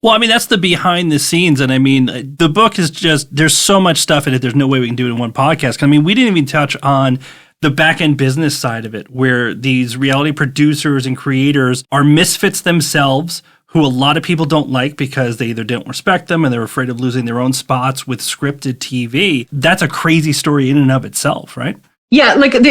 Well, I mean, that's the behind the scenes. And I mean, the book is just, there's so much stuff in it. There's no way we can do it in one podcast. I mean, we didn't even touch on the back end business side of it, where these reality producers and creators are misfits themselves, who a lot of people don't like because they either don't respect them and they're afraid of losing their own spots with scripted TV. That's a crazy story in and of itself, right? Yeah, it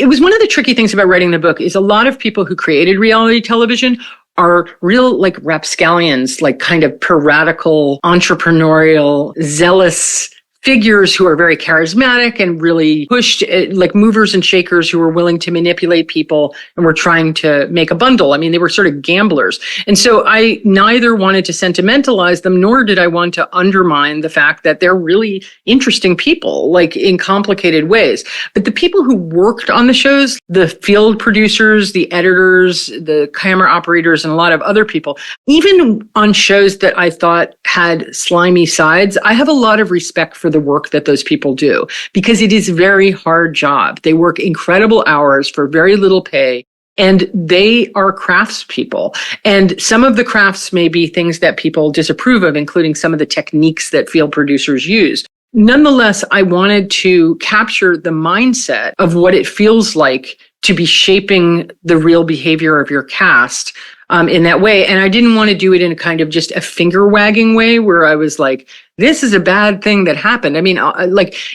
was one of the tricky things about writing the book is a lot of people who created reality television are real rapscallions, kind of piratical, entrepreneurial, zealous figures who are very charismatic and really pushed, like movers and shakers who were willing to manipulate people and were trying to make a bundle. I mean, they were sort of gamblers. And so I neither wanted to sentimentalize them, nor did I want to undermine the fact that they're really interesting people, in complicated ways. But the people who worked on the shows, the field producers, the editors, the camera operators, and a lot of other people, even on shows that I thought had slimy sides, I have a lot of respect for the work that those people do, because it is a very hard job. They work incredible hours for very little pay, and they are craftspeople. And some of the crafts may be things that people disapprove of, including some of the techniques that field producers use. Nonetheless, I wanted to capture the mindset of what it feels like to be shaping the real behavior of your cast in that way. And I didn't want to do it in a kind of just a finger wagging way where I was like, this is a bad thing that happened. I mean,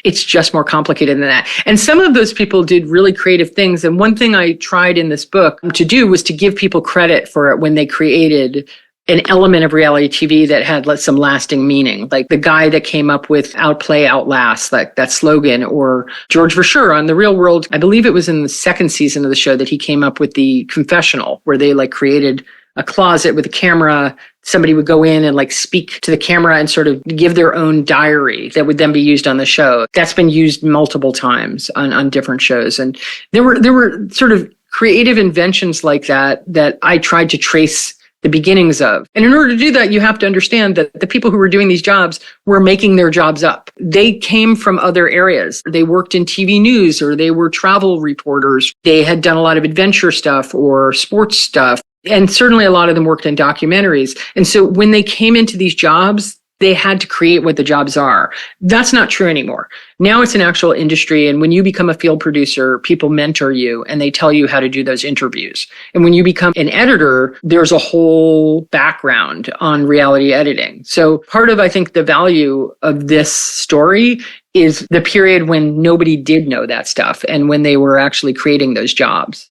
it's just more complicated than that. And some of those people did really creative things. And one thing I tried in this book to do was to give people credit for it when they created an element of reality TV that had some lasting meaning, like the guy that came up with outplay, outlast, like that slogan, or George Verschure on The Real World. I believe it was in the second season of the show that he came up with the confessional, where they created a closet with a camera. Somebody would go in and speak to the camera and sort of give their own diary that would then be used on the show. That's been used multiple times on different shows. And there were sort of creative inventions like that I tried to trace the beginnings of. And in order to do that, you have to understand that the people who were doing these jobs were making their jobs up. They came from other areas. They worked in TV news, or they were travel reporters. They had done a lot of adventure stuff or sports stuff. And certainly a lot of them worked in documentaries. And so when they came into these jobs, they had to create what the jobs are. That's not true anymore. Now it's an actual industry. And when you become a field producer, people mentor you and they tell you how to do those interviews. And when you become an editor, there's a whole background on reality editing. So part of, I think, the value of this story is the period when nobody did know that stuff and when they were actually creating those jobs.